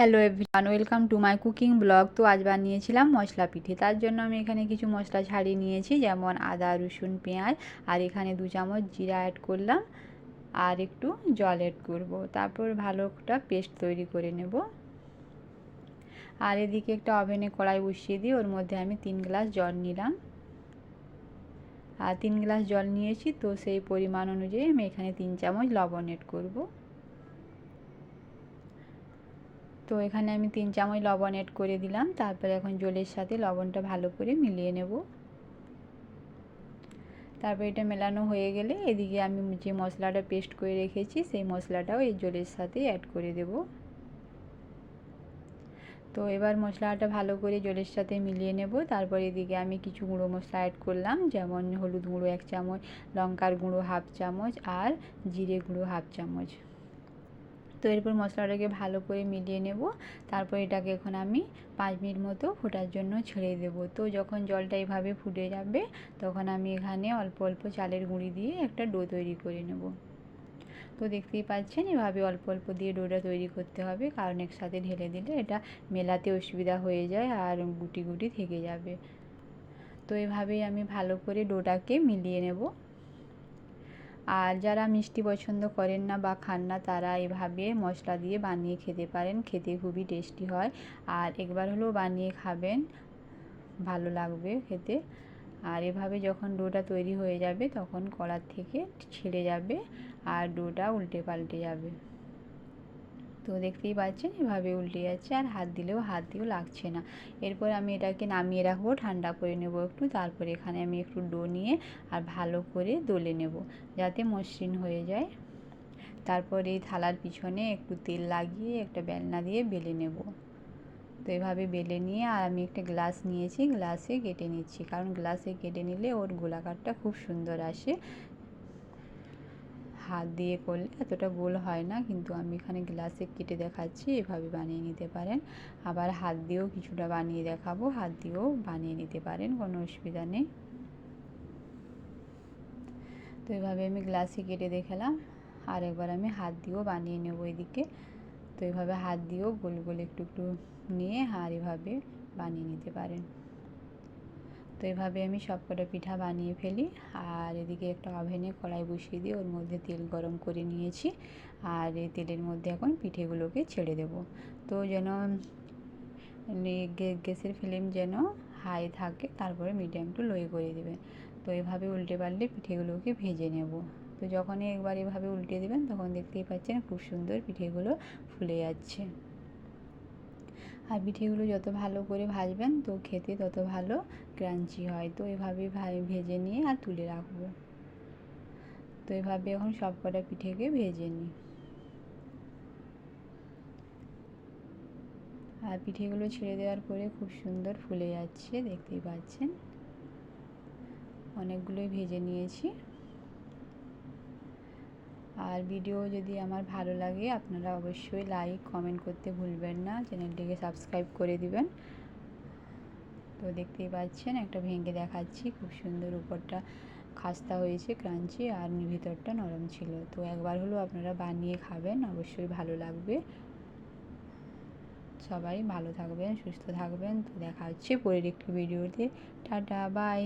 Hello everyone, welcome to my cooking blog. তো আজ বানিয়েছিলাম মশলা পিঠে। তার জন্য আমি এখানে কিছু মশলা ছাড়িয়ে নিয়েছি, যেমন আদা, রসুন, পেঁয়াজ, আর এখানে 2 চামচ জিরা অ্যাড করলাম, আর একটু জল অ্যাড করব। তারপর ভালো একটা পেস্ট তৈরি করে নেব। আর এদিকে একটা ওভেনে কড়াই বসিয়ে দিয়ে ওর মধ্যে আমি 3 গ্লাস জল নিলাম। আর 3 গ্লাস জল নিয়েছি, তো সেই পরিমাণ অনুযায়ী আমি এখানে 3 চামচ লবণ অ্যাড করব। তো এখানে আমি 3 চামচ লবণ অ্যাড করে দিলাম। তারপরে এখন জলের সাথে লবণটা ভালো করে মিলিয়ে নেব। তারপর এটা মেলানো হয়ে গেলে এদিকে আমি যে মশলাটা পেস্ট করে রেখেছি সেই মশলাটাও এই জলের সাথে অ্যাড করে দেব। তো এবার মশলাটা ভালো করে জলের সাথে মিলিয়ে নেব। তারপর এদিকে আমি কিছু গুঁড়ো মশলা অ্যাড করলাম, যেমন হলুদ গুঁড়ো 1 চামচ, লঙ্কার গুঁড়ো 1/2 চামচ, আর জিরে গুঁড়ো 1/2 চামচ। তো এরপর মশলাটাকে ভালো করে মিলিয়ে নেব। তারপর এটাকে এখন আমি 5 মিনিট মতো ফোটার জন্য ছেড়ে দেব। তো যখন জলটা এভাবে ফুটে যাবে তখন আমি এখানে অল্প অল্প চালের গুঁড়ি দিয়ে একটা ডো তৈরি করে নেব। তো দেখতেই পাচ্ছেন এভাবে অল্প অল্প দিয়ে ডোটা তৈরি করতে হবে, কারণ একসাথে ঢেলে দিলে এটা মেলাতে অসুবিধা হয়ে যায় আর গুটি গুটি থেকে যাবে। তো এভাবেই আমি ভালো করে ডোটাকে মিলিয়ে নেব। আর যারা মিষ্টি পছন্দ করেন না বা খান না তারা এভাবে মশলা দিয়ে বানিয়ে খেতে পারেন, খেতে খুবই টেস্টি হয়। আর একবার হলেও বানিয়ে খাবেন, ভালো লাগবে খেতে। আর এভাবে যখন ডোটা তৈরি হয়ে যাবে তখন কড়ার থেকে ছেড়ে যাবে আর ডোটা উল্টে পাল্টে যাবে। তো দেখতেই পাচ্ছেন এভাবে উল্টে যাচ্ছে, আর হাত দিয়েও লাগছে না। এরপর আমি এটাকে নামিয়ে রাখবো, ঠান্ডা করে নেব একটু। তারপর এখানে আমি একটু ডো নিয়ে আর ভালো করে দলে নেব যাতে মসৃণ হয়ে যায়। তারপর এই থালার পিছনে একটু তেল লাগিয়ে একটা বেলনা দিয়ে বেলে নেব। তো এভাবে বেলে নিয়ে আর আমি একটা গ্লাস নিয়েছি, গ্লাসে কেটে নিচ্ছি, কারণ গ্লাসে কেটে নিলে ওর গোলাকারটা খুব সুন্দর আসে। হাত দিয়ে করলে এতটা গোল হয় না, কিন্তু আমি এখানে গ্লাসে কেটে দেখাচ্ছি, এভাবে বানিয়ে নিতে পারেন। আবার হাত দিয়েও কিছুটা বানিয়ে দেখাবো, হাত দিয়েও বানিয়ে নিতে পারেন, কোনো অসুবিধা নেই। তো এভাবে আমি গ্লাসে কেটে দেখালাম, আর একবার আমি হাত দিয়েও বানিয়ে নেব এদিকে। তো এভাবে হাত দিয়েও গোল গোল একটু একটু নিয়ে আর এভাবে বানিয়ে নিতে পারেন। তো এভাবে আমি সবকটা পিঠা বানিয়ে ফেলি। আর এদিকে একটা ওভেনে কড়াই বসিয়ে দিয়ে ওর মধ্যে তেল গরম করে নিয়েছি, আর এই তেলের মধ্যে এখন পিঠেগুলোকে ছেড়ে দেব। তো যেন গ্যাসের ফ্লেম যেন হাই থাকে, তারপরে মিডিয়াম টু লোয়ে করে দেবেন। তো এভাবে উল্টে পাল্টে পিঠেগুলোকে ভেজে নেব। তো যখনই একবার এভাবে উল্টে দেবেন তখন দেখতেই পাচ্ছেন খুব সুন্দর পিঠেগুলো ফুলে যাচ্ছে। আর পিঠেগুলো যত ভালো করে ভাজবেন তো খেতে তত ভালো ক্রাঞ্চি হয়। তো এভাবে ভেজে নিয়ে আর তুলে রাখবো। তো এভাবে এখন সব কটা পিঠেকে ভেজে নিই। আর পিঠেগুলো ছেড়ে দেওয়ার পরে খুব সুন্দর ফুলে যাচ্ছে, দেখতেই পাচ্ছেন। অনেকগুলোই ভেজে নিয়েছি। আর ভিডিও যদি আমার ভালো লাগে আপনারা অবশ্যই লাইক কমেন্ট করতে ভুলবেন না, চ্যানেলটিকে সাবস্ক্রাইব করে দিবেন। তো দেখতেই পাচ্ছেন একটা ভেঙে দেখাচ্ছি, খুব সুন্দর, উপরটা খাস্তা হয়েছে ক্রাঞ্চি, আর ভিতরটা নরম ছিল। তো একবার হলেও আপনারা বানিয়ে খাবেন, অবশ্যই ভালো লাগবে। সবাই ভালো থাকবেন, সুস্থ থাকবেন। তো দেখা হচ্ছে পরের একটি ভিডিওতে। Tata, by.